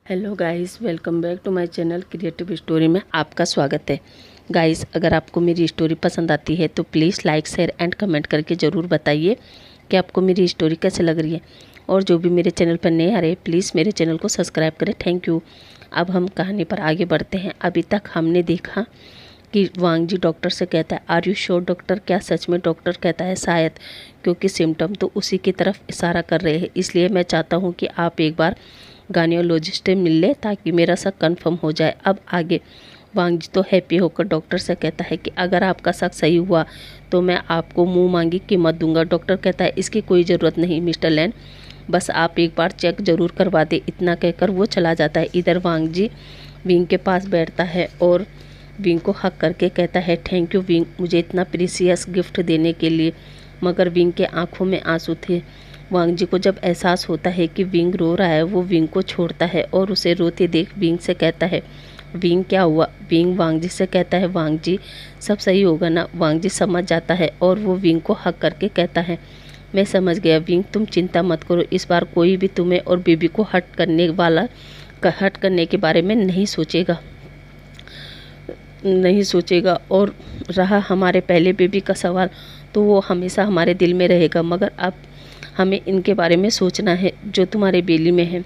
Hello guys, welcome back to my channel creative story में आपका स्वागत है। गाइस, अगर आपको मेरी स्टोरी पसंद आती है तो please like share and comment करके ज़रूर बताइए कि आपको मेरी स्टोरी कैसे लग रही है। और जो भी मेरे चैनल पर नए आ रहे हैं प्लीज़ मेरे चैनल को सब्सक्राइब करें। Thank you. अब हम कहानी पर आगे बढ़ते हैं। अभी तक हमने देखा कि वांग जी डॉक्टर से कहता है, आर यू श्योर डॉक्टर? क्या सच में? डॉक्टर कहता है शायद, क्योंकि सिम्टम तो उसी की तरफ इशारा कर रहे हैं। इसलिए मैं चाहता हूँ कि आप एक बार गायनेकोलॉजिस्ट से मिल ले ताकि मेरा शक कंफर्म हो जाए। अब आगे वांग जी तो हैप्पी होकर डॉक्टर से कहता है कि अगर आपका शक सही हुआ तो मैं आपको मुंह मांगी कीमत दूंगा। डॉक्टर कहता है इसकी कोई ज़रूरत नहीं मिस्टर लैन, बस आप एक बार चेक ज़रूर करवा दे। इतना कहकर वो चला जाता है। इधर वांग जी विंग के पास बैठता है और विंग को हक करके कहता है, थैंक यू विंग, मुझे इतना प्रीसियस गिफ्ट देने के लिए। मगर विंग के आंखों में आंसू थे। वांग जी को जब एहसास होता है कि विंग रो रहा है, वो विंग को छोड़ता है और उसे रोते देख विंग से कहता है, विंग क्या हुआ? विंग वांग जी से कहता है, वांग जी सब सही होगा ना? वांग जी समझ जाता है और वो विंग को हक करके कहता है, मैं समझ गया विंग, तुम चिंता मत करो। इस बार कोई भी तुम्हें और बेबी को हट करने के बारे में नहीं सोचेगा। और रहा हमारे पहले बेबी का सवाल, तो वो हमेशा हमारे दिल में रहेगा। मगर अब हमें इनके बारे में सोचना है जो तुम्हारे बेली में है।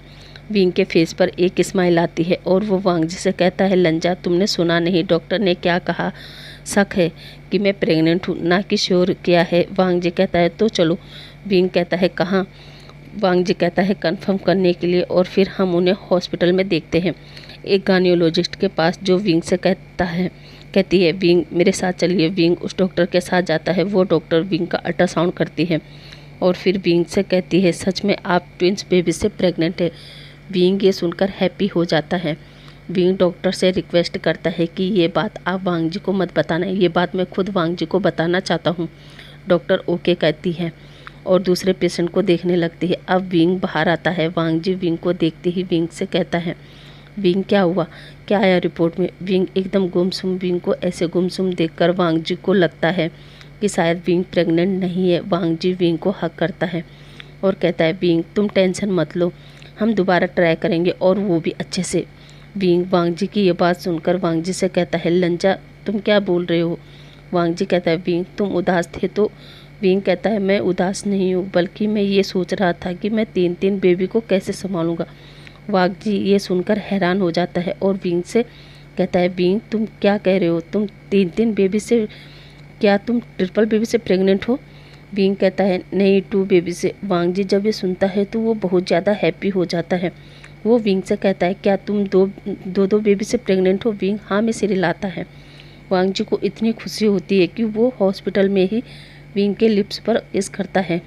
विंग के फेस पर एक स्माइल आती है और वो वांग जी से कहता है, लंजा तुमने सुना नहीं डॉक्टर ने क्या कहा? शक है कि मैं प्रेग्नेंट हूँ, ना कि श्योर किया है। वांग जी कहता है तो चलो। विंग कहता है कहाँ? वांग जी कहता है कंफर्म करने के लिए, और फिर हम उन्हें हॉस्पिटल में देखते हैं एक गायनेकोलॉजिस्ट के पास, जो विंग से कहती है विंग मेरे साथ चलिए। विंग उस डॉक्टर के साथ जाता है। वो डॉक्टर विंग का अल्ट्रासाउंड करती है और फिर विंग से कहती है, सच में आप ट्विंस बेबी से प्रेग्नेंट है। विंग ये सुनकर हैप्पी हो जाता है। विंग डॉक्टर से रिक्वेस्ट करता है कि ये बात आप वांग जी को मत बताना, ये बात मैं खुद वांग जी को बताना चाहता हूँ। डॉक्टर ओके कहती है और दूसरे पेशेंट को देखने लगती है। अब विंग बाहर आता है। वांग जी विंग को देखते ही विंग से कहता है, विंग क्या हुआ? क्या आया रिपोर्ट में? विंग एकदम गुमसुम। विंग को ऐसे गुमसुम देखकर वांग जी को लगता है कि शायद विंग प्रेग्नेंट नहीं है। वांग जी विंग को हक करता है और कहता है, विंग तुम टेंशन मत लो, हम दोबारा ट्राई करेंगे और वो भी अच्छे से। विंग वांग जी की ये बात सुनकर वांग जी से कहता है, लंजा तुम क्या बोल रहे हो? वांग जी कहता है, विंग तुम उदास थे तो? विंग कहता है, मैं उदास नहीं हूँ, बल्कि मैं ये सोच रहा था कि मैं 3 बेबी को कैसे संभालूंगा। वांग जी ये सुनकर हैरान हो जाता है और विंग से कहता है, विंग तुम क्या कह रहे हो? तुम 3 बेबी से, क्या तुम ट्रिपल बेबी से प्रेग्नेंट हो? विंग कहता है, नहीं 2 बेबी से। वांग जी जब ये सुनता है तो वो बहुत ज़्यादा हैप्पी हो जाता है। वो विंग से कहता है, क्या तुम दो बेबी से प्रेग्नेंट हो? विंग हाँ में सिर हिलाता है। वांग जी को इतनी खुशी होती है कि वो हॉस्पिटल में ही विंग के लिप्स पर किस करता है।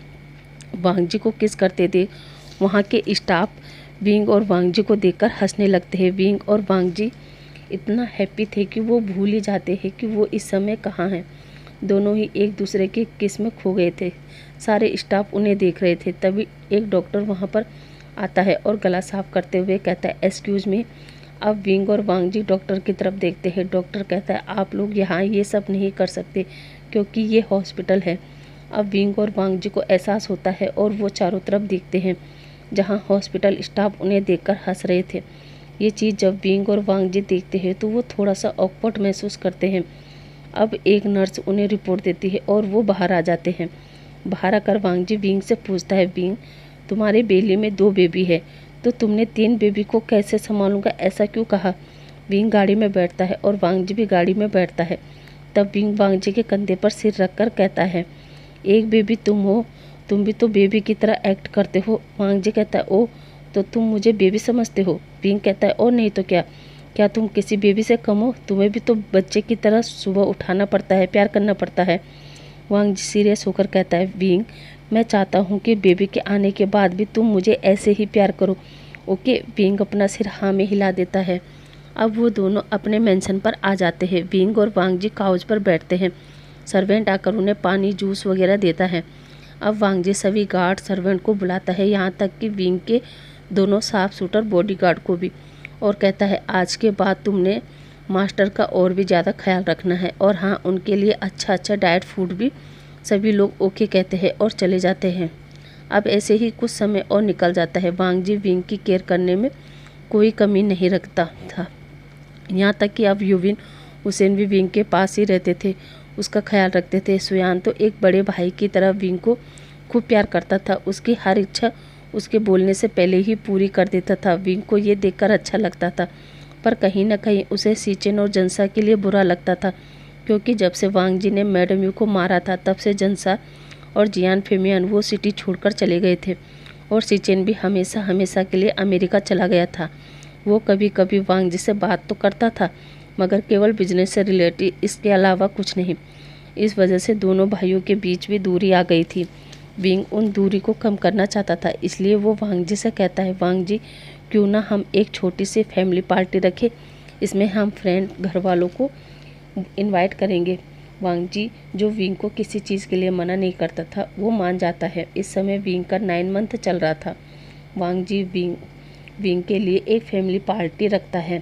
वांग जी को किस करते थे वहाँ के स्टाफ विंग और वांग जी को देखकर हंसने लगते हैं। विंग और वांग जी इतना हैप्पी थे कि वो भूल ही जाते हैं कि वो इस समय कहाँ हैं। दोनों ही एक दूसरे के किस में खो गए थे। सारे स्टाफ उन्हें देख रहे थे। तभी एक डॉक्टर वहाँ पर आता है और गला साफ करते हुए कहता है, एक्सक्यूज़ मी। अब विंग और वांग जी डॉक्टर की तरफ देखते हैं। डॉक्टर कहता है, आप लोग यहाँ ये सब नहीं कर सकते क्योंकि ये हॉस्पिटल है। अब विंग और वांग जी को एहसास होता है और वो चारों तरफ देखते हैं जहाँ हॉस्पिटल स्टाफ उन्हें देखकर हंस रहे थे। ये चीज़ जब विंग और वांग जी देखते हैं तो वो थोड़ा सा ऑकवर्ड महसूस करते हैं। अब एक नर्स उन्हें रिपोर्ट देती है और वो बाहर आ जाते हैं। बाहर आकर वांग जी विंग से पूछता है, विंग तुम्हारे बेली में 2 बेबी है तो तुमने 3 बेबी को कैसे संभालूंगा, ऐसा क्यों कहा? विंग गाड़ी में बैठता है और वांग जी भी गाड़ी में बैठता है। तब विंग वांग जी के कंधे पर सिर रखकर कहता है, एक बेबी तुम हो, तुम भी तो बेबी की तरह एक्ट करते हो। वांग जी कहता है, ओ तो तुम मुझे बेबी समझते हो? विंग कहता है, ओ नहीं तो क्या, क्या तुम किसी बेबी से कम हो? तुम्हें भी तो बच्चे की तरह सुबह उठाना पड़ता है, प्यार करना पड़ता है। वांग जी सीरियस होकर कहता है, विंग मैं चाहता हूँ कि बेबी के आने के बाद भी तुम मुझे ऐसे ही प्यार करो, ओके? विंग अपना सिर हाँ में हिला देता है। अब वो दोनों अपने मेंशन पर आ जाते हैं। विंग और वांग जी काउच पर बैठते हैं। सर्वेंट आकर उन्हें पानी जूस वगैरह देता है। अब वांग जी सभी गार्ड सर्वेंट को बुलाता है, यहाँ तक कि विंग के दोनों साफ शूटर बॉडीगार्ड को भी, और कहता है, आज के बाद तुमने मास्टर का और भी ज़्यादा ख्याल रखना है, और हाँ उनके लिए अच्छा अच्छा डाइट फूड भी। सभी लोग ओके कहते हैं और चले जाते हैं। अब ऐसे ही कुछ समय और निकल जाता है। वांग जी विंग की केयर करने में कोई कमी नहीं रखता था। यहाँ तक कि अब युविन हुसैन भी विंग के पास ही रहते थे, उसका ख्याल रखते थे। सुयान तो एक बड़े भाई की तरह विंग को खूब प्यार करता था, उसकी हर इच्छा उसके बोलने से पहले ही पूरी कर देता था। विंग को ये देखकर अच्छा लगता था, पर कहीं न कहीं उसे सीचेन और जनसा के लिए बुरा लगता था, क्योंकि जब से वांग जी ने मैडम यू को मारा था तब से जनसा और जियान फेमियान वो सिटी छोड़कर चले गए थे और सीचेन भी हमेशा हमेशा के लिए अमेरिका चला गया था। वो कभी कभी वांग जी से बात तो करता था, मगर केवल बिजनेस से रिलेटेड, इसके अलावा कुछ नहीं। इस वजह से दोनों भाइयों के बीच भी दूरी आ गई थी। विंग उन दूरी को कम करना चाहता था, इसलिए वो वांग जी से कहता है, वांग जी क्यों ना हम एक छोटी सी फैमिली पार्टी रखें, इसमें हम फ्रेंड घर वालों को इनवाइट करेंगे। वांग जी जो विंग को किसी चीज़ के लिए मना नहीं करता था वो मान जाता है। इस समय विंग का 9 मंथ चल रहा था। वांग जी विंग के लिए एक फैमिली पार्टी रखता है।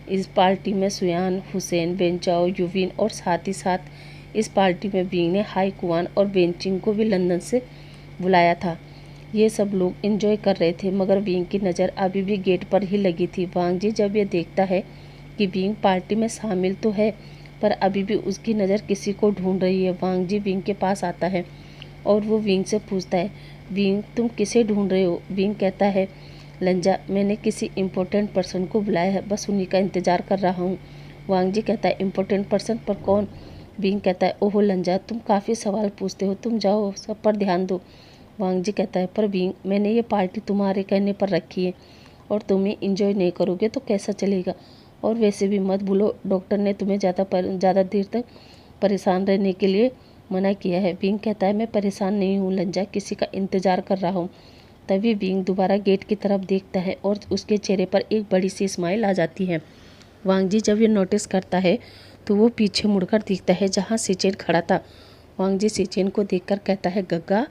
इस पार्टी में सुयान, हुसैन, बेंचाओ, युविन और साथ ही साथ इस पार्टी में विंग ने हाई कुआन और बेंचिंग को भी लंदन से बुलाया था। ये सब लोग एंजॉय कर रहे थे, मगर विंग की नज़र अभी भी गेट पर ही लगी थी। वांग जी जब ये देखता है कि विंग पार्टी में शामिल तो है, पर अभी भी उसकी नज़र किसी को ढूंढ रही है। वांग जी विंग के पास आता है और वो विंग से पूछता है, विंग तुम किसे ढूंढ रहे हो? विंग कहता है, लंजा मैंने किसी इम्पोर्टेंट पर्सन को बुलाया है, बस उन्हीं का इंतज़ार कर रहा हूँ। वांग जी कहता है, इम्पोर्टेंट पर्सन? पर कौन? विंग कहता है, ओहो लंजा तुम काफ़ी सवाल पूछते हो, तुम जाओ सब पर ध्यान दो। वांग जी कहता है, पर विंग मैंने ये पार्टी तुम्हारे कहने पर रखी है और तुम ही इंजॉय नहीं करोगे तो कैसा चलेगा? और वैसे भी मत भूलो, डॉक्टर ने तुम्हें ज़्यादा देर तक परेशान रहने के लिए मना किया है। विंग कहता है, मैं परेशान नहीं हूँ लंजा, किसी का इंतज़ार कर रहा हूँ। तभी विंग दोबारा गेट की तरफ देखता है और उसके चेहरे पर एक बड़ी सी स्माइल आ जाती है। वांग जी जब ये नोटिस करता है तो वो पीछे मुड़कर देखता है जहाँ सीचेन खड़ा था। वांग जी सीचेन को देखकर कहता है, गग्गा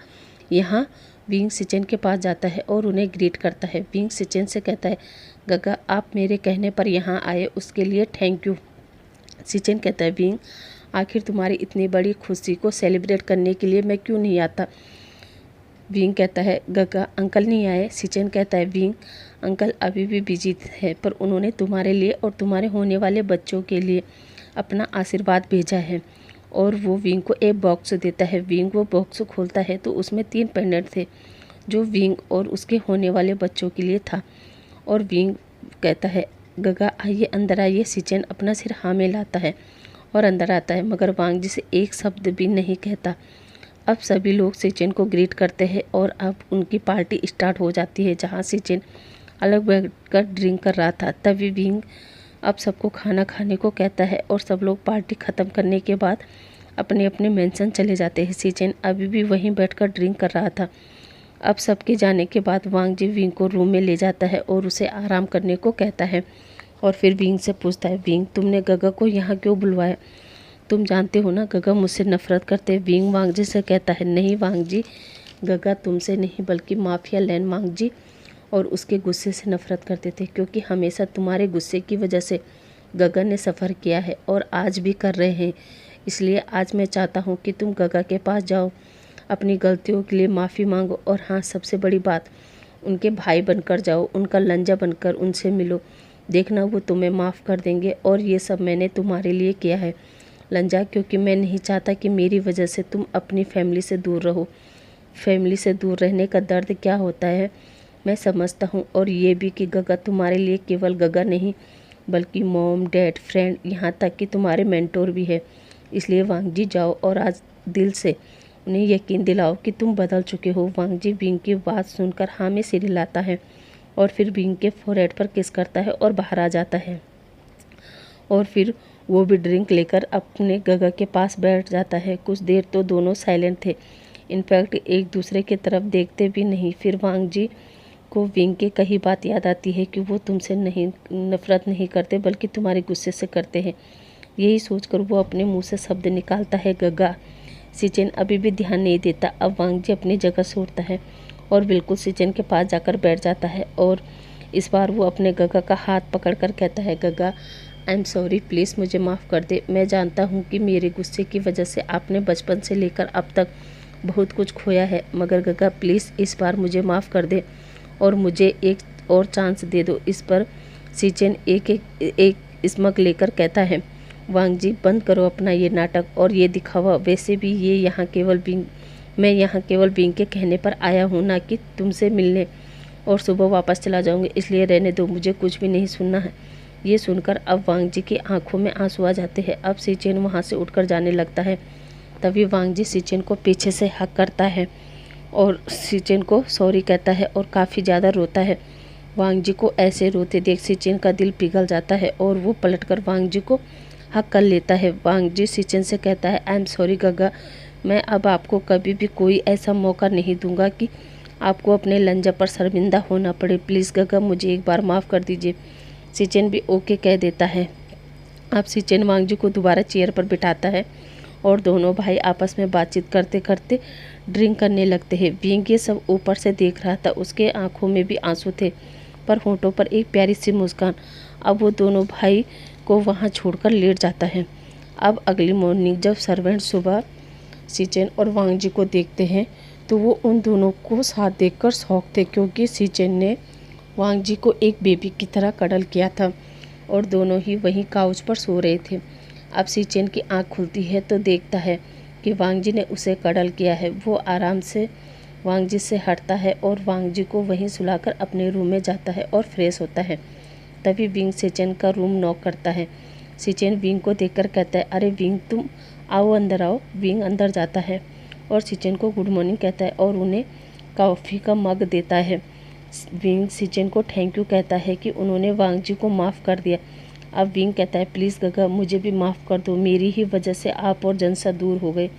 यहाँ। विंग सीचेन के पास जाता है और उन्हें ग्रीट करता है। विंग सीचेन से कहता है, गग्गा आप मेरे कहने पर यहाँ आए उसके लिए थैंक यू। सीचेन कहता है, विंग आखिर तुम्हारी इतनी बड़ी खुशी को सेलिब्रेट करने के लिए मैं क्यों नहीं आता? विंग कहता है, गग्गा अंकल नहीं आए? सीचेन कहता है, विंग अंकल अभी भी बिजी है, पर उन्होंने तुम्हारे लिए और तुम्हारे होने वाले बच्चों के लिए अपना आशीर्वाद भेजा है। और वो विंग को एक बॉक्स देता है। विंग वो बॉक्स खोलता है तो उसमें 3 पेंडेंट थे जो विंग और उसके होने वाले बच्चों के लिए था। और विंग कहता है, गग्गा आइए अंदर आइए। सीचेन अपना सिर हाँ में लाता है और अंदर आता है, मगर वांग जी से एक शब्द भी नहीं कहता। अब सभी लोग सीचेन को ग्रीट करते हैं और अब उनकी पार्टी स्टार्ट हो जाती है, जहाँ सीचेन अलग बैठकर ड्रिंक कर रहा था। तभी विंग अब सबको खाना खाने को कहता है और सब लोग पार्टी ख़त्म करने के बाद अपने अपने मेंशन चले जाते हैं। सीचेन अभी भी वहीं बैठकर ड्रिंक कर रहा था। अब सबके जाने के बाद वांग जी विंग को रूम में ले जाता है और उसे आराम करने को कहता है और फिर विंग से पूछता है, विंग तुमने गग्गा को यहाँ क्यों बुलवाया? तुम जानते हो ना गग्गा मुझसे नफरत करते। विंग वांग जी से कहता है, नहीं वांग जी, गग्गा तुमसे नहीं बल्कि माफिया लैन वांग जी और उसके गुस्से से नफरत करते थे, क्योंकि हमेशा तुम्हारे गुस्से की वजह से गग्गा ने सफ़र किया है और आज भी कर रहे हैं। इसलिए आज मैं चाहता हूँ कि तुम गग्गा के पास जाओ, अपनी गलतियों के लिए माफ़ी मांगो और हाँ सबसे बड़ी बात, उनके भाई बनकर जाओ, उनका लंजा बनकर उनसे मिलो। देखना वो तुम्हें माफ़ कर देंगे। और ये सब मैंने तुम्हारे लिए किया है लंजा, क्योंकि मैं नहीं चाहता कि मेरी वजह से तुम अपनी फैमिली से दूर रहो। फैमिली से दूर रहने का दर्द क्या होता है मैं समझता हूँ, और ये भी कि गग्गा तुम्हारे लिए केवल गग्गा नहीं बल्कि मॉम, डैड, फ्रेंड, यहाँ तक कि तुम्हारे मेंटोर भी है। इसलिए वांग जी जाओ और आज दिल से उन्हें यकीन दिलाओ कि तुम बदल चुके हो। वांग जी विंग की बात सुनकर हाँ में सिर हिलाता है और फिर विंग के फोरहेड पर किस करता है और बाहर आ जाता है। और फिर वो भी ड्रिंक लेकर अपने गग्गा के पास बैठ जाता है। कुछ देर तो दोनों साइलेंट थे, इनफैक्ट एक दूसरे की तरफ देखते भी नहीं। फिर वांग जी को विंग की कही बात याद आती है कि वो तुमसे नहीं नफरत नहीं करते बल्कि तुम्हारे गुस्से से करते हैं। यही सोचकर वो अपने मुंह से शब्द निकालता है, गग्गा। सीचेन अभी भी ध्यान नहीं देता। अब वांग जी अपनी जगह से उठता है और बिल्कुल सीचेन के पास जाकर बैठ जाता है और इस बार वो अपने गग्गा का हाथ पकड़कर कहता है, गग्गा आई एम सॉरी, प्लीज़ मुझे माफ़ कर दे। मैं जानता हूँ कि मेरे गुस्से की वजह से आपने बचपन से लेकर अब तक बहुत कुछ खोया है, मगर गग्गा प्लीज़ इस बार मुझे माफ़ कर दे और मुझे एक और चांस दे दो। इस पर सीचेन एक स्मग लेकर कहता है, वांग जी बंद करो अपना ये नाटक और ये दिखावा। वैसे भी मैं यहाँ केवल बिंग के कहने पर आया हूँ, ना कि तुमसे मिलने, और सुबह वापस चला जाऊँगी, इसलिए रहने दो, मुझे कुछ भी नहीं सुनना है। ये सुनकर अब वांग जी की आंखों में आंसू आ जाते हैं। अब सीचेन वहाँ से उठकर जाने लगता है। तभी वांग जी सीचेन को पीछे से हक करता है और सीचेन को सॉरी कहता है और काफ़ी ज़्यादा रोता है। वांग जी को ऐसे रोते देख सीचेन का दिल पिघल जाता है और वो पलटकर वांग जी को हक कर लेता है। वांग जी सीचेन से कहता है, आई एम सॉरी गगा, मैं अब आपको कभी भी कोई ऐसा मौका नहीं दूंगा कि आपको अपने लंजा पर शर्मिंदा होना पड़े। प्लीज़ गगा, मुझे एक बार माफ़ कर दीजिए। सीचेन भी ओके कह देता है। अब सीचेन वांग जी को दोबारा चेयर पर बिठाता है और दोनों भाई आपस में बातचीत करते करते ड्रिंक करने लगते हैं। विंग ये सब ऊपर से देख रहा था, उसके आंखों में भी आंसू थे पर होंठों पर एक प्यारी सी मुस्कान। अब वो दोनों भाई को वहाँ छोड़कर लेट जाता है। अब अगली मॉर्निंग जब सर्वेंट सुबह सीचेन और वांग जी को देखते हैं तो वो उन दोनों को साथ देखकर शॉक थे, क्योंकि सीचेन ने वांग जी को एक बेबी की तरह कडल किया था और दोनों ही वहीं काउच पर सो रहे थे। अब सीचेन की आंख खुलती है तो देखता है कि वांग जी ने उसे कडल किया है। वो आराम से वांग जी से हटता है और वांग जी को वहीं सुलाकर अपने रूम में जाता है और फ्रेश होता है। तभी विंग सीचेन का रूम नॉक करता है। सीचेन विंग को देखकर कहता है, अरे विंग तुम आओ, अंदर आओ। विंग अंदर जाता है और सीचेन को गुड मॉर्निंग कहता है और उन्हें कॉफ़ी का मग देता है। विंग सीचेन को थैंक यू कहता है कि उन्होंने वांग जी को माफ़ कर दिया। अब विंग कहता है, प्लीज़ गगा, मुझे भी माफ़ कर दो, मेरी ही वजह से आप और जनसा दूर हो गए।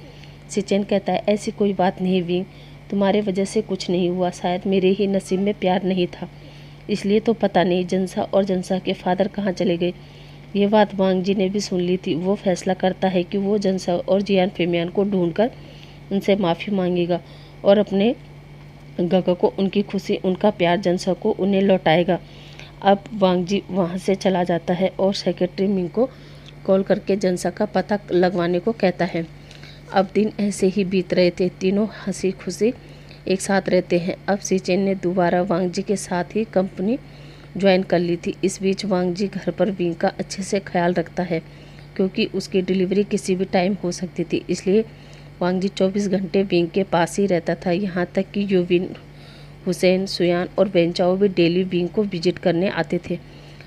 सीचेन कहता है, ऐसी कोई बात नहीं विंग, तुम्हारे वजह से कुछ नहीं हुआ, शायद मेरे ही नसीब में प्यार नहीं था, इसलिए तो पता नहीं जनसा और जनसा के फादर कहाँ चले गए। ये बात वांग जी ने भी सुन ली थी। वो फैसला करता है कि वो जनसा और जियान फेमियान को ढूंढकर उनसे माफ़ी मांगेगा और अपने गगा को उनकी खुशी, उनका प्यार जनसा को उन्हें लौटाएगा। अब वांग जी वहाँ से चला जाता है और सेक्रेटरी मिंग को कॉल करके जनसा का पता लगवाने को कहता है। अब दिन ऐसे ही बीत रहे थे, तीनों हंसी खुशी एक साथ रहते हैं। अब सीचेन ने दोबारा वांग जी के साथ ही कंपनी ज्वाइन कर ली थी। इस बीच वांग जी घर पर विंग का अच्छे से ख्याल रखता है, क्योंकि उसकी डिलीवरी किसी भी टाइम हो सकती थी, इसलिए वांग जी 24 घंटे विंग के पास ही रहता था। यहाँ तक कि यूविन, हुसैन, सुयान और वेंचाओ भी डेली विंग को विजिट करने आते थे।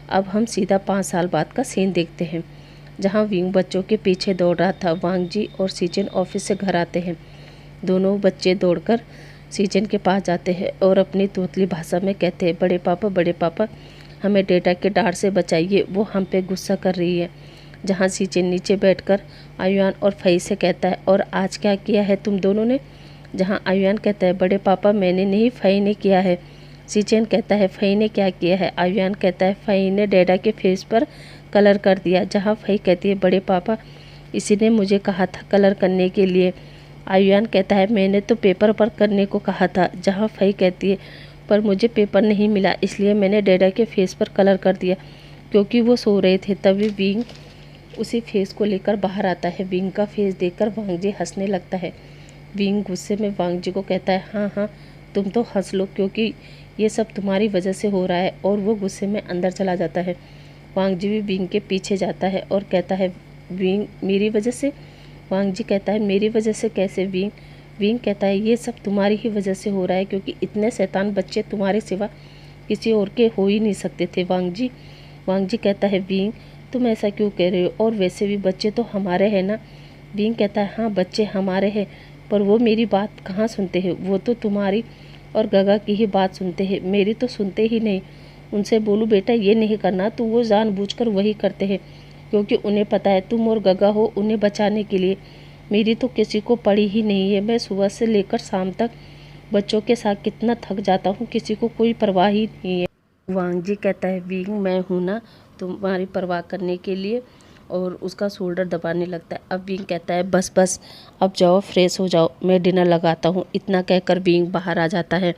अब हम सीधा 5 साल बाद का सीन देखते हैं, जहाँ विंग बच्चों के पीछे दौड़ रहा था। वांग जी और सीचेन ऑफिस से घर आते हैं। दोनों बच्चे दौड़कर सीचेन के पास जाते हैं और अपनी तोतली भाषा में कहते हैं, बड़े पापा हमें डेटा के डांट से बचाइए, वो हम पे गुस्सा कर रही है। जहाँ सीचेन नीचे बैठकर आयुआन और फई से कहता है, और आज क्या किया है तुम दोनों ने? जहाँ आयुआन कहता है, बड़े पापा मैंने नहीं, फई ने किया है। सीचेन कहता है, फई ने क्या किया है? आयुआन कहता है, फई ने डेडा के फेस पर कलर कर दिया। जहाँ फई कहती है, बड़े पापा इसी ने मुझे कहा था कलर करने के लिए। आयुआन कहता है, मैंने तो पेपर पर करने को कहा था। जहाँ फई कहती है, पर मुझे पेपर नहीं मिला, इसलिए मैंने डेडा के फेस पर कलर कर दिया, क्योंकि वो सो रहे थे। तभी विंग उसी फेस को लेकर बाहर आता है। विंग का फेस देखकर वांग जी हंसने लगता है। विंग गुस्से में वांग जी को कहता है, हाँ तुम तो हंस लो, क्योंकि ये सब तुम्हारी वजह से हो रहा है, और वो गुस्से में अंदर चला जाता है। वांग जी भी विंग के पीछे जाता है और कहता है, विंग मेरी वजह से? वांग जी कहता है, मेरी वजह से कैसे विंग? विंग कहता है, ये सब तुम्हारी ही वजह से हो रहा है, क्योंकि इतने शैतान बच्चे तुम्हारे सिवा किसी और के हो ही नहीं सकते थे वांग जी। वांग जी कहता है, विंग तुम ऐसा क्यों कह रहे हो, और वैसे भी बच्चे तो हमारे हैं ना? विंग कहता है, हाँ बच्चे हमारे हैं, पर वो मेरी बात कहाँ सुनते हैं, वो तो तुम्हारी और गगा की ही बात सुनते हैं, मेरी तो सुनते ही नहीं। उनसे बोलूँ बेटा ये नहीं करना, तो वो जानबूझकर वही करते हैं, क्योंकि उन्हें पता है तुम और गगा हो उन्हें बचाने के लिए। मेरी तो किसी को पड़ी ही नहीं है। मैं सुबह से लेकर शाम तक बच्चों के साथ कितना थक जाता हूँ, किसी को कोई परवाह ही नहीं है। वांग जी कहता है, विंग मैं हूँ ना तुम्हारी परवाह करने के लिए, और उसका शोल्डर दबाने लगता है। अब विंग कहता है, बस अब जाओ फ्रेश हो जाओ, मैं डिनर लगाता हूँ। इतना कहकर विंग बाहर आ जाता है।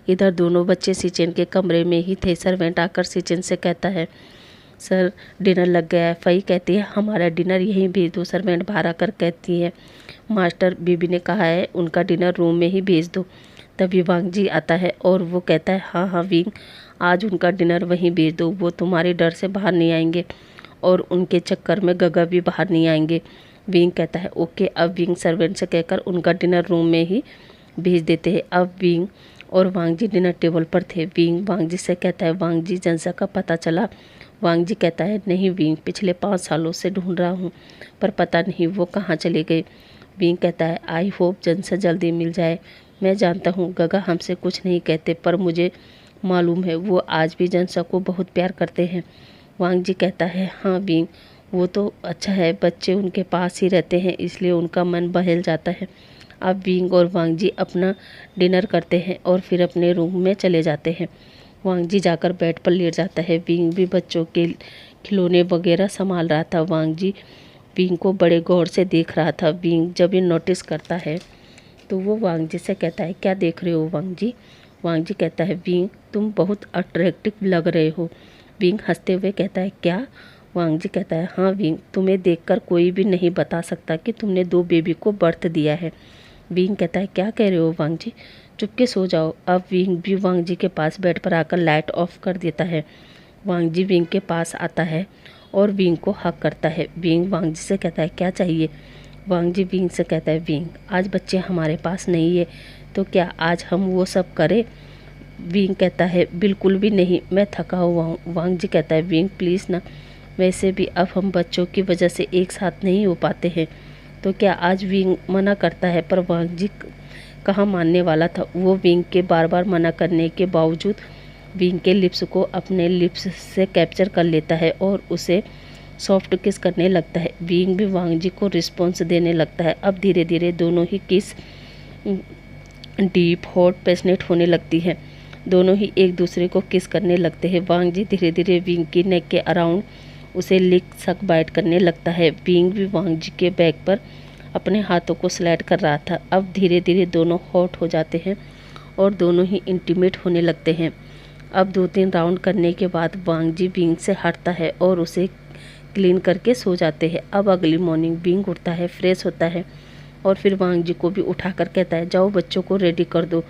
इधर दोनों बच्चे सीचेन के कमरे में ही थे। सर्वेंट आकर सीचेन से कहता है, सर डिनर लग गया है। फई कहती है, हमारा डिनर यहीं भेज दो। सर्वेंट बाहर आकर कहती है, मास्टर बीबी ने कहा है उनका डिनर रूम में ही भेज दो। तभी वांग जी आता है और वो कहता है हाँ हाँ विंग, आज उनका डिनर वहीं भेज दो, वो तुम्हारे डर से बाहर नहीं आएंगे और उनके चक्कर में गगा भी बाहर नहीं आएंगे। विंग कहता है ओके। अब विंग सर्वेंट से कहकर उनका डिनर रूम में ही भेज देते हैं। अब विंग और वांग जी डिनर टेबल पर थे। विंग वांग जी से कहता है वांग जी जनसा का पता चला। वांग जी कहता है नहीं विंग, पिछले 5 सालों से ढूंढ रहा हूँ पर पता नहीं वो कहाँ चले गए। विंग कहता है आई होप जनसा जल्दी मिल जाए। मैं जानता हूँ गगा हमसे कुछ नहीं कहते पर मुझे मालूम है वो आज भी जनसा को बहुत प्यार करते हैं। वांग जी कहता है हाँ विंग, वो तो अच्छा है, बच्चे उनके पास ही रहते हैं इसलिए उनका मन बहल जाता है। अब विंग और वांग जी अपना डिनर करते हैं और फिर अपने रूम में चले जाते हैं। वांग जी जाकर बेड पर लेट जाता है। विंग भी बच्चों के खिलौने वगैरह संभाल रहा था। वांग जी विंग को बड़े गौर से देख रहा था। विंग जब ये नोटिस करता है तो वो वांग जी से कहता है क्या देख रहे हो वांग जी। वांग जी कहता है विंग तुम बहुत अट्रैक्टिव लग रहे हो। विंग हंसते हुए कहता है क्या। वांग जी कहता है हाँ विंग, तुम्हें देखकर कोई भी नहीं बता सकता कि तुमने 2 बेबी को बर्थ दिया है। विंग कहता है क्या कह रहे हो वांग जी, चुपके सो जाओ। अब विंग भी वांग जी के पास बेड पर आकर लाइट ऑफ कर देता है। वांग जी विंग के पास आता है और विंग को हक करता है। विंग वांग जी से कहता है क्या चाहिए। वांग जी विंग से कहता है विंग आज बच्चे हमारे पास नहीं है तो क्या आज हम वो सब करें। विंग कहता है बिल्कुल भी नहीं, मैं थका हुआ हूँ। वांग जी कहता है विंग प्लीज़ ना, वैसे भी अब हम बच्चों की वजह से एक साथ नहीं हो पाते हैं तो क्या आज। विंग मना करता है पर वांग जी कहाँ मानने वाला था। वो विंग के बार बार मना करने के बावजूद विंग के लिप्स को अपने लिप्स से कैप्चर कर लेता है और उसे सॉफ्ट किस करने लगता है। विंग भी वांग जी को रिस्पॉन्स देने लगता है। अब धीरे धीरे दोनों ही किस डीप हॉट पैशनेट होने लगती है। दोनों ही एक दूसरे को किस करने लगते हैं। वांग जी धीरे धीरे विंग की नेक के अराउंड उसे लिक सक बाइट करने लगता है। विंग भी वांग जी के बैक पर अपने हाथों को स्लाइड कर रहा था। अब धीरे धीरे दोनों हॉट हो जाते हैं और दोनों ही इंटीमेट होने लगते हैं। अब 2-3 राउंड करने के बाद वांग जी विंग से हटता है और उसे क्लीन करके सो जाते हैं। अब अगली मॉर्निंग विंग उठता है, फ्रेश होता है और फिर वांग जी को भी उठाकर कहता है जाओ बच्चों को रेडी कर दो,